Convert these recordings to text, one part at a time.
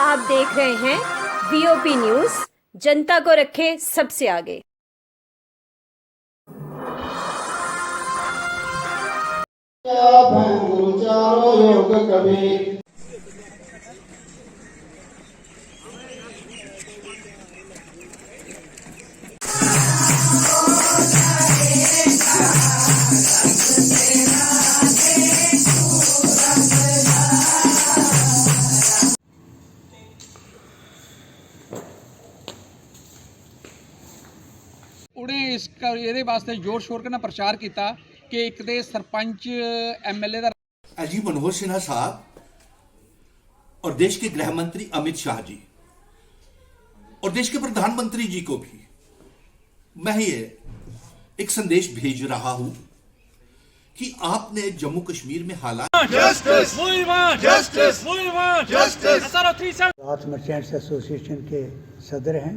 आप देख रहे हैं वीओपी न्यूज, जनता को रखे सबसे आगे। योग कभी ਉਹਨੇ ਇਹਦੇ ਵਾਸਤੇ ਜ਼ੋਰ ਸ਼ੋਰ ਨਾਲ ਪ੍ਰਚਾਰ ਕੀਤਾ ਕਿ ਇੱਕ ਦੇ ਸਰਪੰਚ एमएलए ਦਾ अजीब मनोहर सिन्हा साहब और देश के गृह मंत्री अमित शाह जी और देश के प्रधानमंत्री जी को भी मैं ये एक संदेश भेज रहा हूं कि आपने जम्मू कश्मीर में हालात क्लॉथ मर्चेंट्स एसोसिएशन के सदर हैं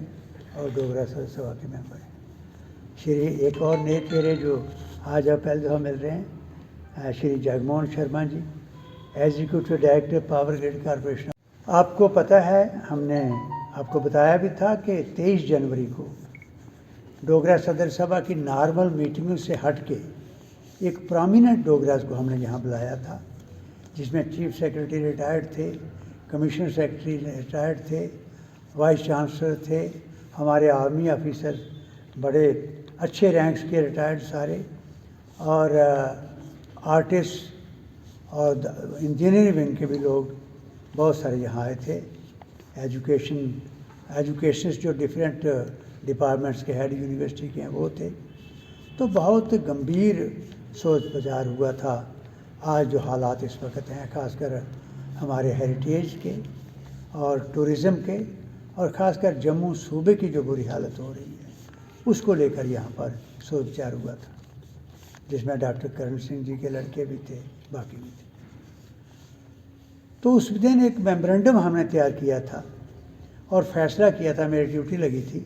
और डोगरा सभा के मेंबर हैं। श्री एक और नए चेहरे जो आज आप पहले दफ़ा मिल रहे हैं, Shri Jagmohan Sharma ji, executive director Power Grid Corporation. आपको पता है, हमने आपको बताया भी था कि 23 जनवरी को डोगरा सदर सभा की नॉर्मल मीटिंगों से हट के एक प्रोमिनेंट डोगरास को हमने यहाँ बुलाया था, जिसमें चीफ सेक्रेटरी रिटायर्ड थे, कमिश्नर सेक्रेटरी रिटायर्ड थे, वाइस चांसलर थे, हमारे आर्मी ऑफिसर बड़े अच्छे रैंक्स के रिटायर्ड सारे, और आर्टिस्ट और इंजीनियरिंग विंग के भी लोग बहुत सारे यहाँ आए थे। एजुकेशनिस्ट जो डिफरेंट डिपार्टमेंट्स के हेड यूनिवर्सिटी के हैं वो थे। तो बहुत गंभीर सोच विचार हुआ था। आज जो हालात इस वक्त हैं, ख़ासकर हमारे हेरिटेज के और टूरिज़म के, और ख़ासकर जम्मू सूबे की जो बुरी हालत हो रही है, उसको लेकर यहाँ पर सोच विचार हुआ था, जिसमें डॉक्टर करण सिंह जी के लड़के भी थे, बाकी भी थे। तो उस दिन एक मेमोरेंडम हमने तैयार किया था और फैसला किया था, मेरी ड्यूटी लगी थी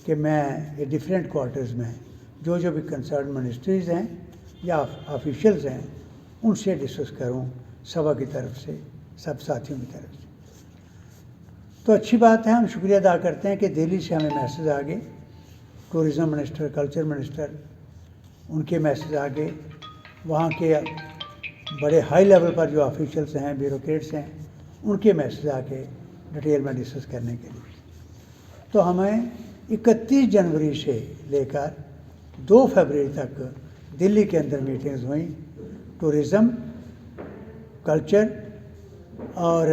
कि मैं ये डिफरेंट क्वार्टर्स में जो भी कंसर्न मिनिस्ट्रीज़ हैं या ऑफिशियल्स हैं, उनसे डिस्कस करूं सभा की तरफ से, सब साथियों की तरफ से। तो अच्छी बात है, हम शुक्रिया अदा करते हैं कि दिल्ली से हमें मैसेज आ गए, टूरिज़म मिनिस्टर, कल्चर मिनिस्टर, उनके मैसेज आ गए, वहाँ के बड़े हाई लेवल पर जो ऑफिशियल्स हैं, ब्यूरोक्रेट्स हैं, उनके मैसेज आके डिटेल में डिस्कस करने के लिए। तो हमें 31 जनवरी से लेकर 2 फरवरी तक दिल्ली के अंदर मीटिंग्स हुई, टूरिज़म, कल्चर और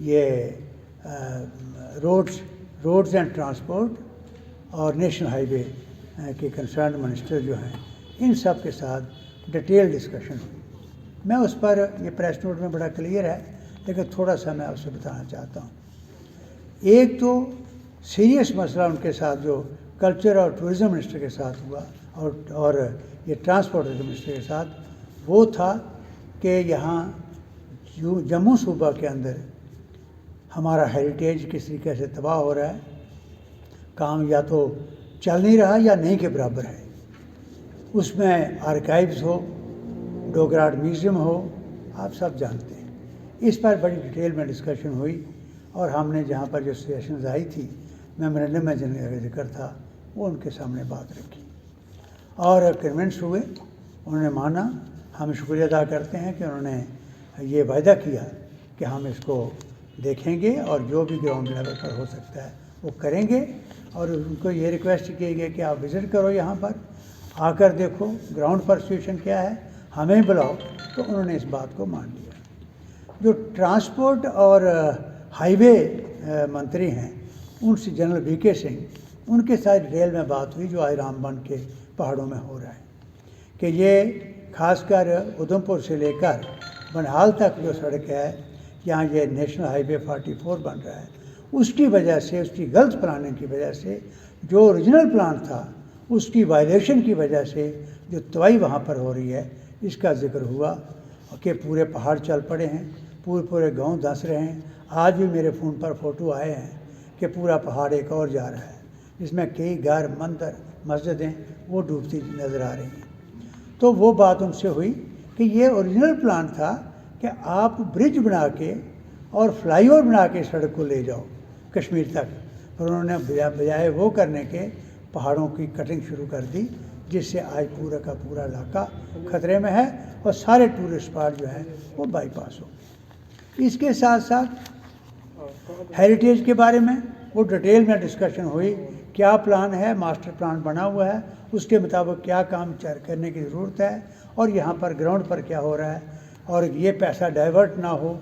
ये रोड्स एंड ट्रांसपोर्ट और नेशनल हाईवे के कंसर्न मिनिस्टर जो हैं, इन सब के साथ डिटेल डिस्कशन हुई। मैं उस पर, ये प्रेस नोट में बड़ा क्लियर है, लेकिन थोड़ा सा मैं आपसे बताना चाहता हूँ। एक तो सीरियस मसला उनके साथ जो कल्चर और टूरिज़म मिनिस्टर के साथ हुआ और ये ट्रांसपोर्ट मिनिस्टर के साथ, वो था कि यहाँ जम्मू सूबा के अंदर हमारा हेरिटेज किस तरीके से तबाह हो रहा है, काम या तो चल नहीं रहा या नहीं के बराबर है। उसमें आर्काइव्स हो, डोगरा आर्ट म्यूज़ियम हो, आप सब जानते हैं। इस पर बड़ी डिटेल में डिस्कशन हुई और हमने जहाँ पर जो सजेशंस आई थी, मेमोरेंडम में जिनका जिक्र था, वो उनके सामने बात रखी और कन्विंस हुए, उन्होंने माना। हम शुक्रिया अदा करते हैं कि उन्होंने ये वायदा किया कि हम इसको देखेंगे और जो भी ग्राउंड लेवल पर हो सकता है वो करेंगे। और उनको ये रिक्वेस्ट की गई कि आप विज़िट करो, यहाँ पर आकर देखो ग्राउंड पर सिचुएशन क्या है, हमें बुलाओ। तो उन्होंने इस बात को मान लिया। जो ट्रांसपोर्ट और हाईवे मंत्री हैं, उनसे जनरल वीके सिंह, उनके साथ डिटेल में बात हुई जो आज रामबन के पहाड़ों में हो रहा है, कि ये खासकर उधमपुर से लेकर बनहाल तक जो सड़क है, यहाँ ये नेशनल हाईवे 44 बन रहा है, उसकी वजह से, उसकी गलत प्लानिंग की वजह से, जो ओरिजिनल प्लान था उसकी वायलेशन की वजह से जो तबाही वहाँ पर हो रही है, इसका जिक्र हुआ कि पूरे पहाड़ चल पड़े हैं, पूरे गांव धंस रहे हैं। आज भी मेरे फ़ोन पर फ़ोटो आए हैं कि पूरा पहाड़ एक और जा रहा है, जिसमें कई घर, मंदिर, मस्जिदें वो डूबती नज़र आ रही हैं। तो वो बात उनसे हुई कि ये ओरिजिनल प्लान था कि आप ब्रिज बना के और फ्लाईओवर बना के सड़क को ले जाओ कश्मीर तक, पर उन्होंने बजाय वो करने के पहाड़ों की कटिंग शुरू कर दी, जिससे आज पूरा का पूरा इलाका खतरे में है और सारे टूरिस्ट स्पॉट जो है वो बाईपास हो गए। इसके साथ साथ हेरिटेज के बारे में वो डिटेल में डिस्कशन हुई, क्या प्लान है, मास्टर प्लान बना हुआ है, उसके मुताबिक क्या काम करने की ज़रूरत है और यहाँ पर ग्राउंड पर क्या हो रहा है और ये पैसा डाइवर्ट ना हो,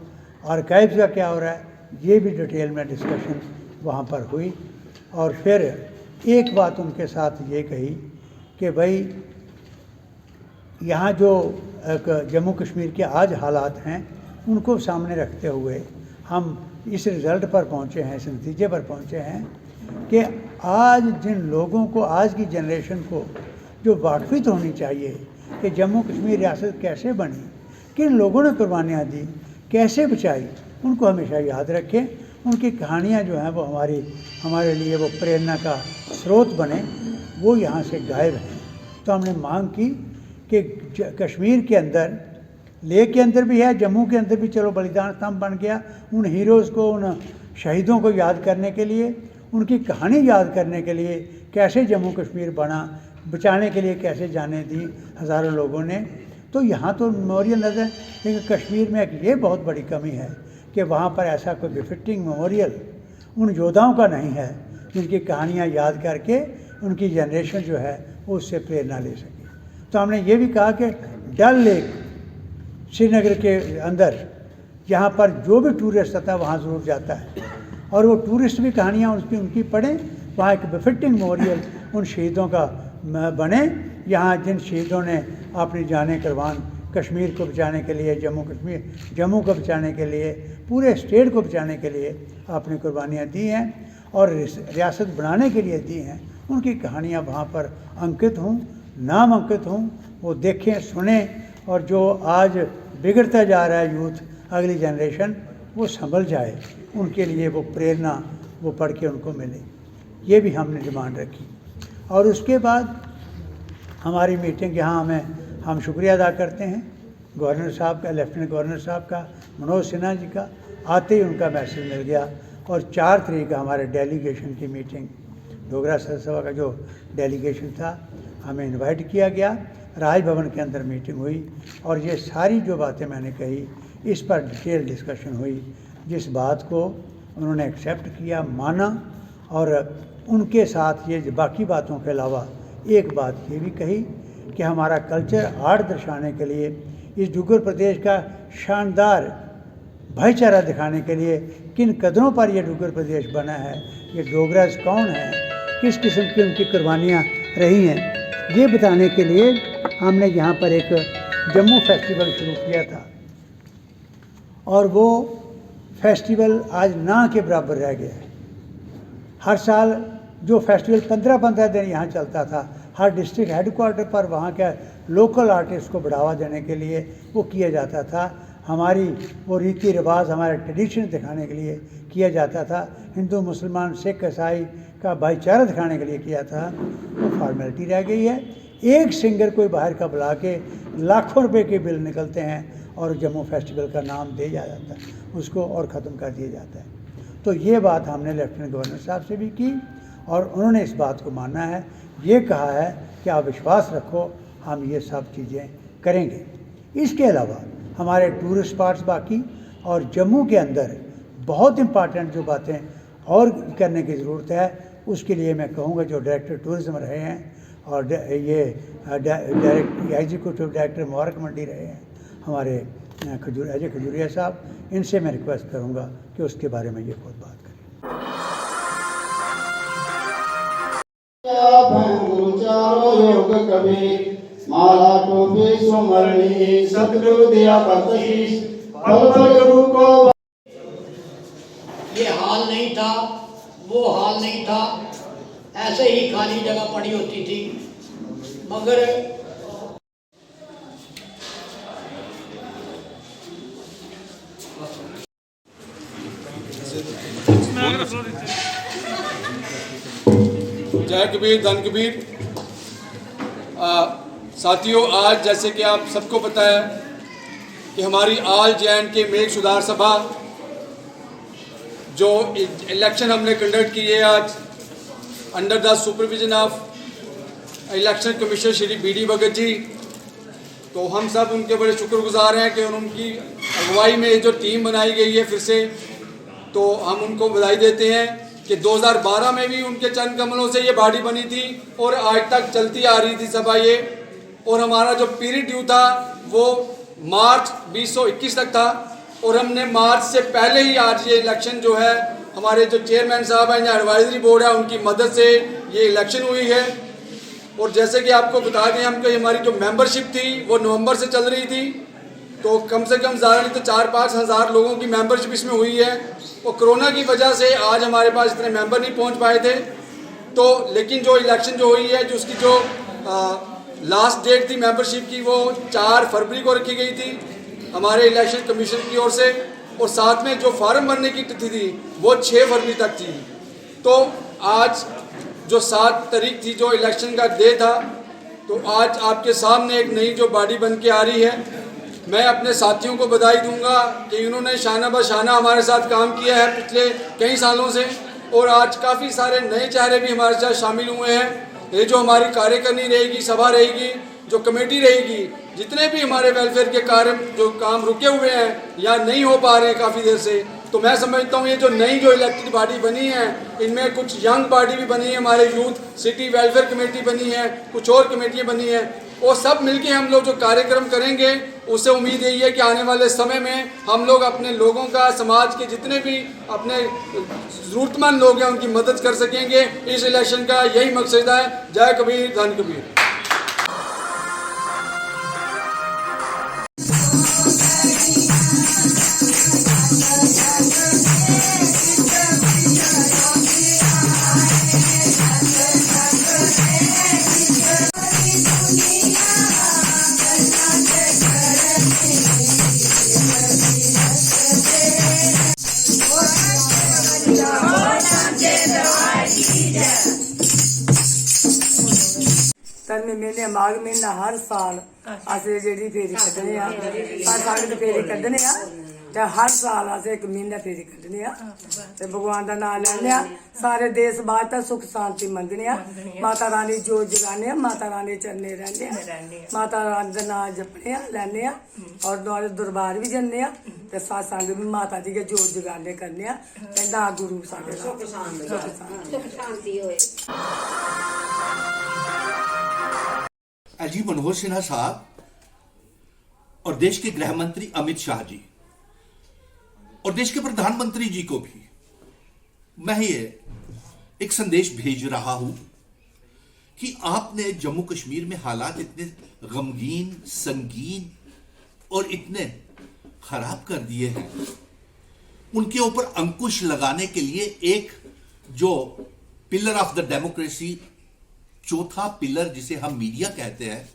आर्काइव्स का क्या हो रहा है, ये भी डिटेल में डिस्कशन वहाँ पर हुई। और फिर एक बात उनके साथ ये कही कि भाई यहाँ जो जम्मू कश्मीर के आज हालात हैं उनको सामने रखते हुए हम इस रिज़ल्ट पर पहुँचे हैं, इस नतीजे पर पहुँचे हैं कि आज जिन लोगों को, आज की जनरेशन को जो वाकफित होनी चाहिए कि जम्मू कश्मीर रियासत कैसे बनी, किन लोगों ने कुर्बानियाँ दी, कैसे बचाई, उनको हमेशा याद रखें। उनकी कहानियाँ जो हैं वो हमारे लिए वो प्रेरणा का स्रोत बने, वो यहाँ से गायब हैं। तो हमने मांग की कि कश्मीर के अंदर, लेह के अंदर भी है, जम्मू के अंदर भी चलो बलिदान स्तंभ बन गया, उन हीरोज़ को, उन शहीदों को याद करने के लिए, उनकी कहानी याद करने के लिए, कैसे जम्मू कश्मीर बना, बचाने के लिए कैसे जाने दी हज़ारों लोगों ने। तो यहाँ तो मेमोरियल नज़र, लेकिन कश्मीर में एक ये बहुत बड़ी कमी है कि वहाँ पर ऐसा कोई बिफिटिंग मेमोरियल उन योद्धाओं का नहीं है जिनकी कहानियाँ याद करके उनकी जनरेशन जो है वो उससे प्रेरणा ले सके। तो हमने ये भी कहा कि डल लेक श्रीनगर के अंदर यहाँ पर जो भी टूरिस्ट आता है वहाँ ज़रूर जाता है और वो टूरिस्ट भी कहानियाँ उनकी पढ़ें, वहाँ एक बिफिटिंग मेमोरियल उन शहीदों का बने, यहाँ जिन शहीदों ने अपनी जानें कुर्बान कश्मीर को बचाने के लिए, जम्मू को बचाने के लिए, पूरे स्टेट को बचाने के लिए अपनी कुर्बानियाँ दी हैं और रियासत बनाने के लिए दी हैं। उनकी कहानियाँ वहाँ पर अंकित हों, नाम अंकित हों, वो देखें, सुने और जो आज बिगड़ता जा रहा है यूथ, अगली जनरेशन, वो संभल जाए, उनके लिए वो प्रेरणा वो पढ़ के उनको मिले। ये भी हमने डिमांड रखी। और उसके बाद हमारी मीटिंग यहाँ हम शुक्रिया अदा करते हैं गवर्नर साहब का, लेफ्टिनेंट गवर्नर साहब का, मनोज सिन्हा जी का। आते ही उनका मैसेज मिल गया और 4 तारीख का हमारे डेलीगेशन की मीटिंग, डोगरा सभा का जो डेलीगेशन था, हमें इनवाइट किया गया, राजभवन के अंदर मीटिंग हुई और ये सारी जो बातें मैंने कही इस पर डिटेल डिस्कशन हुई। जिस बात को उन्होंने एक्सेप्ट किया, माना और उनके साथ ये बाकी बातों के अलावा एक बात ये भी कही कि हमारा कल्चर आर्ट दर्शाने के लिए, इस डुग्गर प्रदेश का शानदार भाईचारा दिखाने के लिए किन कदरों पर यह डुग्गर प्रदेश बना है, ये डोगराज कौन है, किस किस्म की उनकी कुर्बानियाँ रही हैं, ये बताने के लिए हमने यहाँ पर एक जम्मू फेस्टिवल शुरू किया था और वो फेस्टिवल आज ना के बराबर रह गया है। हर साल जो फेस्टिवल 15-15 दिन यहाँ चलता था, हर डिस्ट्रिक्ट हेडक्वार्टर पर वहाँ के लोकल आर्टिस्ट को बढ़ावा देने के लिए वो किया जाता था। हमारी वो रीति रिवाज, हमारे ट्रेडिशन दिखाने के लिए किया जाता था। हिंदू मुसलमान सिख ईसाई का भाईचारा दिखाने के लिए किया था। वो फॉर्मेलिटी रह गई है। एक सिंगर कोई बाहर का बुला के लाखों रुपए के बिल निकलते हैं और जम्मू फेस्टिवल का नाम दे जाता है, उसको और ख़त्म कर दिया जाता है। तो ये बात हमने लेफ्टिनेंट गवर्नर साहब से भी की और उन्होंने इस बात को माना है, ये कहा है कि आप विश्वास रखो, हम ये सब चीज़ें करेंगे। इसके अलावा हमारे टूरिस्ट स्पॉट्स बाकी और जम्मू के अंदर बहुत इम्पॉर्टेंट जो बातें और करने की ज़रूरत है, उसके लिए मैं कहूँगा जो डायरेक्टर टूरिज़्म रहे हैं और ये एग्जीक्यूटिव डायरेक्टर मुबारक मंडी रहे हैं हमारे अजय खजूरिया साहब, इनसे मैं रिक्वेस्ट करूँगा कि उसके बारे में ये खुद बात करें। गुरु चारो योग कबीर, माला टोपी सुमरणी, सतगुरु दिया बख्शीश, पल पल गुरु को। ये हाल नहीं था, वो हाल नहीं था, ऐसे ही खाली जगह पड़ी होती थी। मगर जय कबीर धन कबीर। साथियों, आज जैसे कि आप सबको पता है कि हमारी ऑल जे एंड के मेघ सुधार सभा जो इलेक्शन हमने कंडक्ट किए है आज under the supervision of election commissioner Shri BD Bhagat ji, तो हम सब उनके बड़े शुक्रगुजार हैं कि उनकी अगुवाई में जो टीम बनाई गई है फिर से, तो हम उनको बधाई देते हैं कि 2012 में भी उनके चरण कमलों से ये बॉडी बनी थी और आज तक चलती आ रही थी सभा ये। और हमारा जो पीरियड ड्यू था वो मार्च 2021 तक था और हमने मार्च से पहले ही आज ये इलेक्शन जो है हमारे जो चेयरमैन साहब हैं या एडवाइजरी बोर्ड है उनकी मदद से ये इलेक्शन हुई है। और जैसे कि आपको बता दें हम कि हमारी जो मेंबरशिप थी वो नवंबर से चल रही थी, तो कम से कम ज़्यादा नहीं तो 4-5 हज़ार लोगों की मेंबरशिप इसमें हुई है। और कोरोना की वजह से आज हमारे पास इतने मेंबर नहीं पहुंच पाए थे, तो लेकिन जो इलेक्शन जो हुई है जो उसकी जो लास्ट डेट थी मेंबरशिप की वो 4 फरवरी को रखी गई थी हमारे इलेक्शन कमीशन की ओर से, और साथ में जो फॉर्म भरने की तिथि थी वो 6 फरवरी तक थी। तो आज जो 7 तारीख थी जो इलेक्शन का डे था, तो आज आपके सामने एक नई जो बॉडी बन के आ रही है। मैं अपने साथियों को बधाई दूंगा कि इन्होंने शाना बशाना हमारे साथ काम किया है पिछले कई सालों से, और आज काफ़ी सारे नए चेहरे भी हमारे साथ शामिल हुए हैं। ये जो हमारी कार्यकारिणी रहेगी, सभा रहेगी, जो कमेटी रहेगी, जितने भी हमारे वेलफेयर के कार्य जो काम रुके हुए हैं या नहीं हो पा रहे हैं काफ़ी देर से, तो मैं समझता हूँ ये जो नई जो इलेक्टेड बॉडी बनी है इनमें कुछ यंग बॉडी भी बनी है, हमारे यूथ सिटी वेलफेयर कमेटी बनी है, कुछ और कमेटियाँ बनी हैं, और सब मिलके हम लोग जो कार्यक्रम करेंगे उससे उम्मीद यही है कि आने वाले समय में हम लोग अपने लोगों का, समाज के जितने भी अपने ज़रूरतमंद लोग हैं उनकी मदद कर सकेंगे। इस इलेक्शन का यही मकसद है। जय कबीर धन कबीर। तन मेले माघ महीना हर साल असें जेह्ड़ी फेरी कड्ढने आ, हर साल दी फेरी कड्ढने आ ते हर साल असें इक म्हीना फेरी कड्ढने आ ते भगवान दा नाम लैने आ, सारे देश बास्ते सुख शांति मंगने आ, माता रानी जोत जगाने आ, माता रानी चरने रहने आ, माता रानी दा नाम जपने आ लैने आ, और दुआरे दरबार भी जन्ने आ ते सत्संग भी माता दी गै जोत जगाने करने आ ते ना गुरु साडे सुख शांति होए। एलजी मनोहर सिन्हा साहब और देश के गृह मंत्री अमित शाह जी और देश के प्रधानमंत्री जी को भी मैं ये एक संदेश भेज रहा हूं कि आपने जम्मू कश्मीर में हालात इतने गमगीन, संगीन और इतने खराब कर दिए हैं, उनके ऊपर अंकुश लगाने के लिए एक जो पिलर ऑफ द डेमोक्रेसी, चौथा पिलर जिसे हम मीडिया कहते हैं,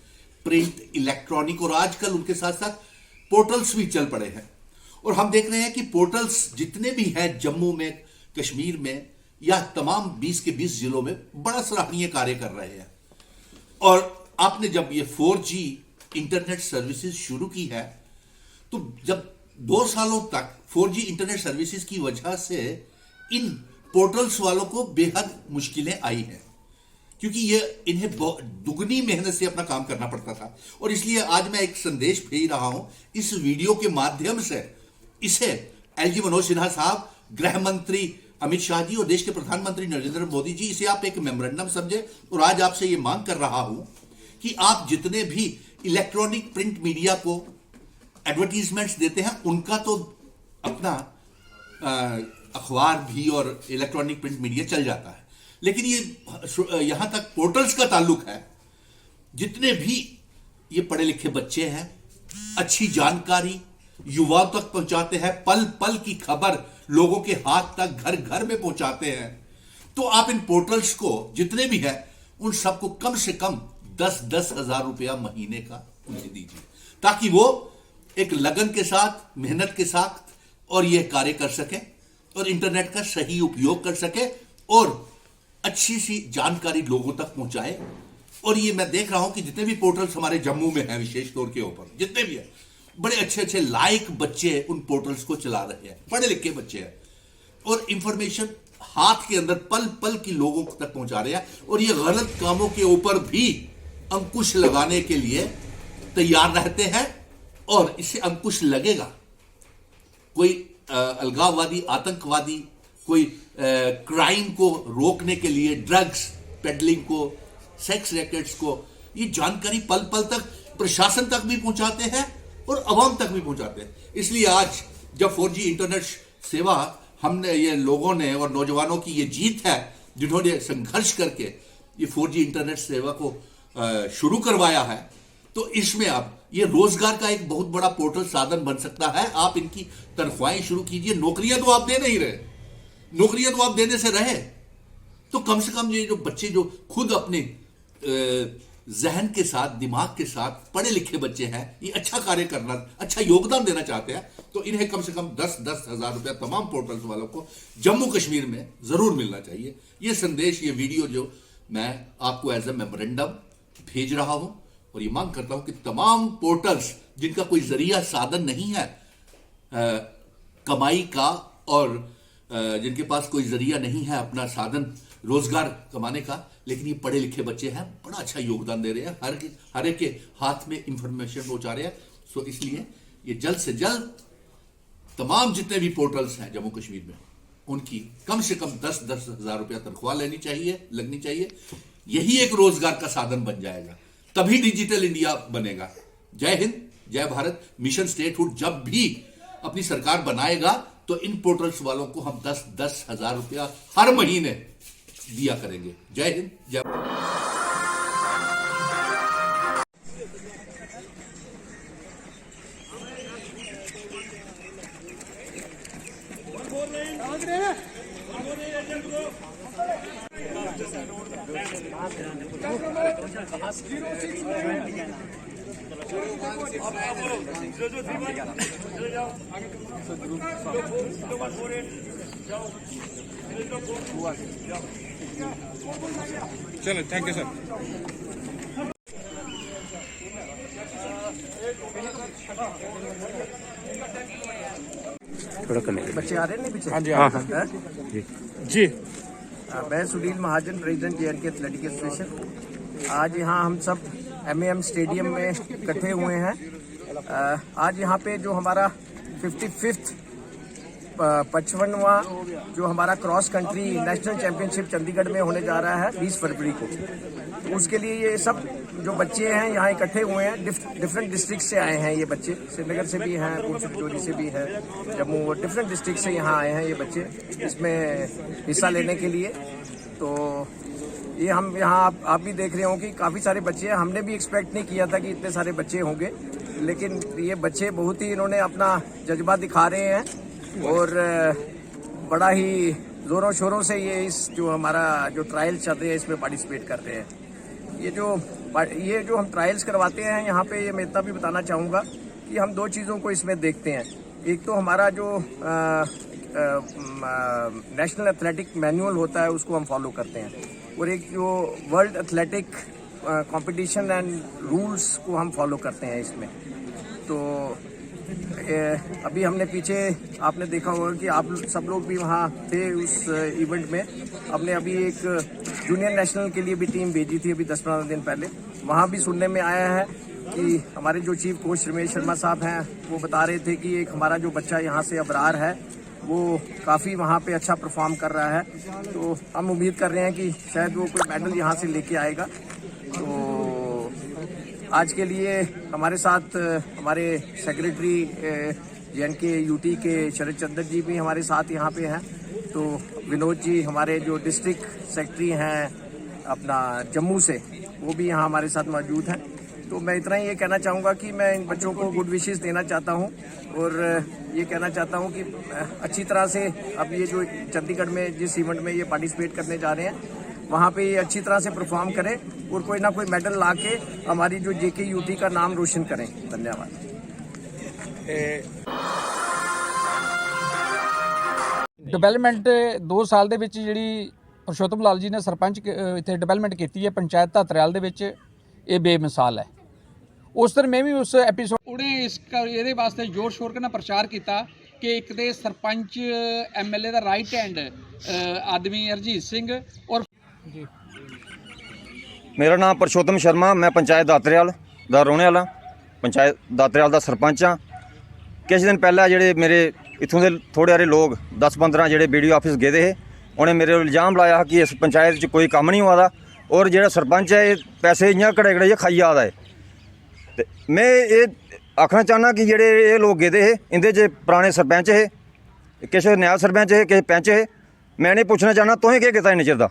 प्रिंट, इलेक्ट्रॉनिक, और आजकल उनके साथ साथ पोर्टल्स भी चल पड़े हैं। और हम देख रहे हैं कि पोर्टल्स जितने भी हैं जम्मू में, कश्मीर में या तमाम 20 के 20 जिलों में बड़ा सराहनीय कार्य कर रहे हैं। और आपने जब ये 4G इंटरनेट सर्विसेज शुरू की है, तो जब 2 सालों तक 4G इंटरनेट सर्विसेज की वजह से इन पोर्टल्स वालों को बेहद मुश्किलें आई हैं, क्योंकि ये इन्हें दुगनी मेहनत से अपना काम करना पड़ता था। और इसलिए आज मैं एक संदेश भेज रहा हूं इस वीडियो के माध्यम से, इसे एलजी मनोहर सिन्हा साहब, गृह मंत्री अमित शाह जी और देश के प्रधानमंत्री नरेंद्र मोदी जी, इसे आप एक मेमोरेंडम समझे। और आज आपसे ये मांग कर रहा हूं कि आप जितने भी इलेक्ट्रॉनिक प्रिंट मीडिया को एडवर्टीजमेंट्स देते हैं, उनका तो अपना अखबार भी और इलेक्ट्रॉनिक प्रिंट मीडिया चल जाता है, लेकिन ये यहां तक पोर्टल्स का ताल्लुक है, जितने भी ये पढ़े लिखे बच्चे हैं, अच्छी जानकारी युवाओं तक पहुंचाते हैं, पल पल की खबर लोगों के हाथ तक, घर घर में पहुंचाते हैं, तो आप इन पोर्टल्स को जितने भी हैं उन सबको कम से कम 10-10 हजार रुपया महीने का उन्हें दीजिए, ताकि वो एक लगन के साथ, मेहनत के साथ और ये कार्य कर सके और इंटरनेट का सही उपयोग कर सके और अच्छी सी जानकारी लोगों तक पहुंचाए। और ये मैं देख रहा हूं कि जितने भी पोर्टल्स हमारे जम्मू में हैं, विशेष तौर के ऊपर जितने भी हैं, बड़े अच्छे अच्छे लायक बच्चे उन पोर्टल्स को चला रहे हैं, पढ़े लिखे बच्चे हैं। और इंफॉर्मेशन हाथ के अंदर पल पल की लोगों तक पहुंचा रहे हैं, और ये गलत कामों के ऊपर भी अंकुश लगाने के लिए तैयार रहते हैं, और इससे अंकुश लगेगा। कोई अलगाववादी, आतंकवादी, कोई क्राइम को रोकने के लिए ड्रग्स पेडलिंग को, सेक्स रैकेट्स को, ये जानकारी पल पल तक प्रशासन तक भी पहुंचाते हैं और अवाम तक भी पहुंचाते हैं। इसलिए आज जब 4G इंटरनेट सेवा हमने, ये लोगों ने और नौजवानों की ये जीत है जिन्होंने संघर्ष करके ये 4G इंटरनेट सेवा को शुरू करवाया है, तो इसमें अब ये रोजगार का एक बहुत बड़ा पोर्टल साधन बन सकता है। आप इनकी तनख्वाहें शुरू कीजिए। नौकरियां तो आप दे नहीं रहे, नौकरियां तो आप देने से रहे, तो कम से कम ये जो बच्चे जो खुद अपने जहन के साथ, दिमाग के साथ पढ़े लिखे बच्चे हैं, ये अच्छा कार्य करना, अच्छा योगदान देना चाहते हैं, तो इन्हें कम से कम 10-10 हज़ार रुपया तमाम पोर्टल्स वालों को जम्मू कश्मीर में जरूर मिलना चाहिए। ये संदेश, ये वीडियो जो मैं आपको एज ए मेमोरेंडम भेज रहा हूं, और ये मांग करता हूं कि तमाम पोर्टल्स जिनका कोई जरिया साधन नहीं है कमाई का, और जिनके पास कोई जरिया नहीं है अपना साधन रोजगार कमाने का, लेकिन ये पढ़े लिखे बच्चे हैं, बड़ा अच्छा योगदान दे रहे हैं, हर एक के हाथ में इंफॉर्मेशन पहुंचा रहे हैं। सो इसलिए ये जल्द से जल्द तमाम जितने भी पोर्टल्स हैं जम्मू कश्मीर में, उनकी कम से कम 10-10 हज़ार रुपया तनख्वाह लगनी चाहिए। यही एक रोजगार का साधन बन जाएगा, तभी डिजिटल इंडिया बनेगा। जय हिंद, जय भारत। मिशन स्टेटहुड जब भी अपनी सरकार बनाएगा तो इन पोर्टल्स वालों को हम 10-10 हज़ार रुपया हर महीने दिया करेंगे। जय हिंद, जय चलो, थैंक यू सर। बच्चे आ रहे हैं पीछे? हाँ जी, हाँ जी। मैं सुनील महाजन, प्रेसिडेंट JNK एथलेटिक एसोसिएशन। आज यहाँ हम सब MEM स्टेडियम में इकट्ठे हुए हैं। आज यहाँ पे जो हमारा 55वां जो हमारा cross country national championship Chandigarh में होने जा रहा है 20 फरवरी को, तो उसके लिए ये सब जो बच्चे हैं यहाँ इकट्ठे हुए हैं। डिफरेंट डिस्ट्रिक्ट से आए हैं ये बच्चे, श्रीनगर से भी हैं, पूंछ राजौरी से भी है, जम्मू, डिफरेंट डिस्ट्रिक्ट से यहाँ आए हैं ये बच्चे इसमें हिस्सा लेने के लिए। तो ये हम यहाँ आप भी देख रहे हो कि काफ़ी सारे बच्चे हैं। हमने भी एक्सपेक्ट नहीं किया था कि इतने सारे बच्चे होंगे, लेकिन ये बच्चे बहुत ही इन्होंने अपना जज्बा दिखा रहे हैं, और बड़ा ही ज़ोरों शोरों से ये इस जो हमारा जो ट्रायल चल रहे हैं इसमें पार्टिसिपेट कर रहे हैं। ये जो हम ट्रायल्स करवाते हैं यहाँ पे, ये मैं इतना भी बताना चाहूँगा कि हम दो चीज़ों को इसमें देखते हैं। एक तो हमारा जो नेशनल एथलेटिक मैनुअल होता है उसको हम फॉलो करते हैं, और एक जो world athletic competition and rules को हम फॉलो करते हैं इसमें। तो अभी हमने पीछे आपने देखा होगा कि आप सब लोग भी वहाँ थे उस इवेंट में। हमने अभी एक जूनियर नेशनल के लिए भी टीम भेजी थी अभी 10-15 दिन पहले। वहाँ भी सुनने में आया है कि हमारे जो चीफ कोच रमेश शर्मा साहब हैं वो बता रहे थे कि एक हमारा जो बच्चा यहाँ से अबरार है वो काफ़ी वहाँ पे अच्छा परफॉर्म कर रहा है। तो हम उम्मीद कर रहे हैं कि शायद वो कोई मेडल यहाँ से लेके आएगा। तो आज के लिए हमारे साथ हमारे सेक्रेटरी JNK UT के शरद चंद्र जी भी हमारे साथ यहाँ पे हैं। तो विनोद जी हमारे जो डिस्ट्रिक्ट सेक्रेटरी हैं अपना जम्मू से, वो भी यहाँ हमारे साथ मौजूद हैं। तो मैं इतना ही ये कहना चाहूँगा कि मैं इन बच्चों को गुड विशेस देना चाहता हूँ, और ये कहना चाहता हूँ कि अच्छी तरह से अब ये जो चंडीगढ़ में जिस इवेंट में ये पार्टिसिपेट करने जा रहे हैं वहाँ पे ये अच्छी तरह से परफॉर्म करें, और कोई ना कोई मेडल ला के हमारी जो JK UT का नाम रोशन करें। धन्यवाद। ਡਿਵੈਲਪਮੈਂਟ 2 ਸਾਲ ਦੇ ਵਿੱਚ ਜਿਹੜੀ ਪੁਰਸ਼ੋਤਮ ਲਾਲ ਜੀ ਨੇ ਸਰਪੰਚ ਇੱਥੇ ਡਿਵੈਲਪਮੈਂਟ ਕੀਤੀ ਹੈ ਪੰਚਾਇਤ ਧਾਤਰੇਵਾਲ ਦੇ ਵਿੱਚ, ਇਹ ਬੇਮਿਸਾਲ ਹੈ। ਉਸ ਦਿਨ ਮੈਂ ਵੀ ਉਸ ਐਪੀਸੋਡ ਉਹਨੇ ਇਹਦੇ ਵਾਸਤੇ ਜ਼ੋਰ ਸ਼ੋਰ ਕੇ ਨਾਲ ਪ੍ਰਚਾਰ ਕੀਤਾ ਕਿ ਇੱਕ ਤੇ ਸਰਪੰਚ MLA ਦਾ ਰਾਈਟ ਹੈਂਡ ਆਦਮੀ ਹਰਜੀਤ ਸਿੰਘ ਔਰ ਮੇਰਾ ਨਾਮ ਪਰਸ਼ੋਤਮ ਸ਼ਰਮਾ, ਮੈਂ ਪੰਚਾਇਤ ਦਾਤਰੇਵਾਲ ਦਾ ਰਹਿਣੇ ਵਾਲਾ, ਪੰਚਾਇਤ ਦਾਤਰੇਵਾਲ ਦਾ ਸਰਪੰਚ ਹਾਂ। कुछ दिन पहले ਜਿਹੜੇ मेरे इतों के थोड़े सारे लोग 10-15 ਜਿਹੜੇ BDO ऑफिस गए थे, उन्हें मेरे इल्जाम लाया कि इस पंचायत च कोई काम नहीं हुआ था और जो सरपंच है ये पैसे इ'यां घड़े घड़े खाई जा रहा है। ते मैं ये आखना चाहना कि जेह्ड़े ये लोग गेदे हे इंदे च पुराने सरपंच हे, किश नायब सरपंच हे, किश पैंच हे। मैं इ'नें पुच्छना चाहना तुसें केह् कीता इन्ने चिर दा?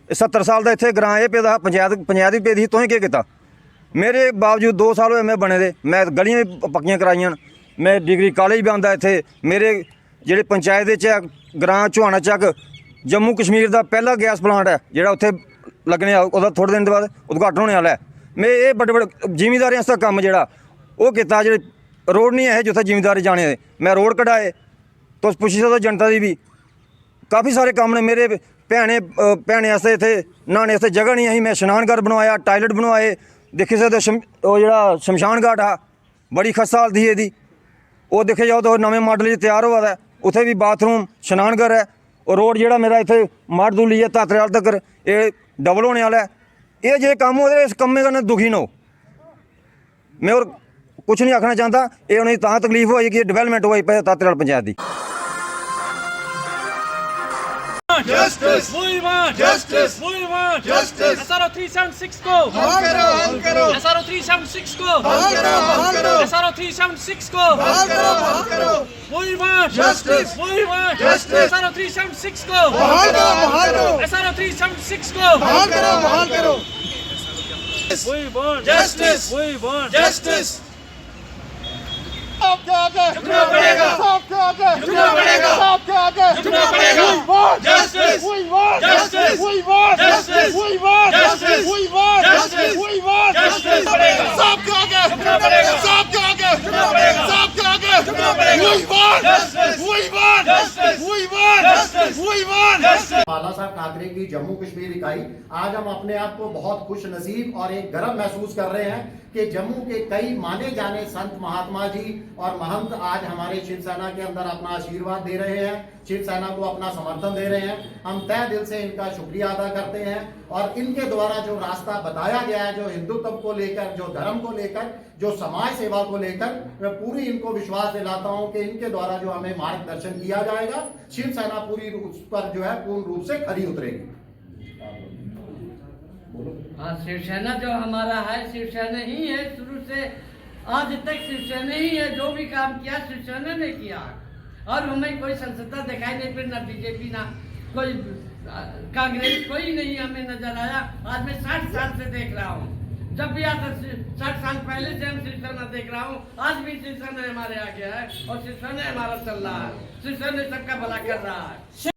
70 साल का इत्थे ग्रां ये पेदा, पंचायत भी पेदी, तुसें केह् कीता? मेरे बावजूद 2 साल होए मैं बने दे, मैं गलियां भी पक्कियां कराइयां, मैं डिग्री कॉलेज भी आंदा इत्थे। मेरे जेह्ड़े पंचायत च ग्रां चौहाना चक जम्मू कश्मीर का पहला गैस प्लांट है जेह्ड़ा उत्थे लगने ओह्दा थोड़े दिन बाद उद्घाटन होने वाला है। मैं ये बड़े बड़े जिमींदारें आस्तै कम्म जेह्ड़ा ओह् कीता, जेह्ड़े रोड नहीं है जित्थे जिमींदार जाने दे, मैं रोड कढाए। तुस पुच्छी सकदे जनता दी भी काफ़ी सारे कम्म ने। मेरे भैनें आस्तै इत्थे न्हाने आस्तै जगह नहीं ही, मैं शनान घर बनवाया, टॉयलेट बनवाए। दिक्खी सकदे ओह् जेह्ड़ा शमशान घाट हा बड़ी खस्ता हालत ही एह्दी, वो दिक्खे जाओ तो नवे मॉडल तैयार हुआ है, उत्थे भी बाथरूम शनान घर है। और रोड जेह्ड़ा मेरा इत्थे माड़दूली है धातरेवाल तक्कर ये डबल होने वाला है। ये जे कम्म होए इस कम्मे कन्नै दुखी न हो। मैं और कुछ नहीं आखना चाहता, ये उन्हें तां तकलीफ होई कि डिवेलपमेंट होई पे धातरेवाल पंचायत दी। Justice! We want justice! We want justice! SRO 376 को बहाल करो, बहाल करो! SRO 376 को बहाल करो, बहाल करो! SRO 376 को बहाल करो, बहाल करो! We want justice! We want justice! SRO 376 को बहाल करो, बहाल करो! SRO 376 को बहाल करो, बहाल करो! We want justice! We want justice! आपके आगे झुकना पड़ेगा, आपके आगे झुकना पड़ेगा, आपके आगे झुकना पड़ेगा। We want justice, we want justice, we want justice, we want justice, we want justice, we want justice पड़ेगा। आपके आगे झुकना पड़ेगा, आपके आगे झुकना पड़ेगा, आपके आगे झुकना पड़ेगा। We want justice, we want justice, we want justice, we want justice। बाला साहब ठाकरे की जम्मू कश्मीर इकाई आज हम अपने आप को बहुत खुश नसीब और एक गर्व महसूस कर रहे हैं कि जम्मू के कई माने जाने संत महात्मा जी और महंत आज हमारे शिवसेना के अंदर अपना आशीर्वाद दे रहे हैं, शिवसेना को अपना समर्थन दे रहे हैं। हम तहे दिल से इनका शुक्रिया अदा करते हैं और इनके द्वारा जो रास्ता बताया गया है, जो हिंदुत्व को लेकर, जो धर्म को लेकर, जो समाज सेवा को लेकर, मैं पूरी इनको विश्वास दिलाता हूं कि इनके द्वारा जो हमें मार्गदर्शन किया जाएगा, शिवसेना पूरी उस पर जो है पूर्ण रूप से खरी उतरेगी। हाँ, शिवसेना जो हमारा है शिवसेना ही है, शुरू से आज तक शिवसेना ही है। जो भी काम किया शिवसेना ने किया और हमें कोई संसदता दिखाई नहीं पड़ी, ना बीजेपी ना कोई कांग्रेस, कोई नहीं हमें नजर आया। आज मैं 60 साल से देख रहा हूँ, जब भी आता 60 साल पहले से हम शिवसेना देख रहा हूँ। आज भी शिवसेना हमारे आगे है और शिवसेना हमारा चल रहा है, शिवसेना सबका भला कर रहा है।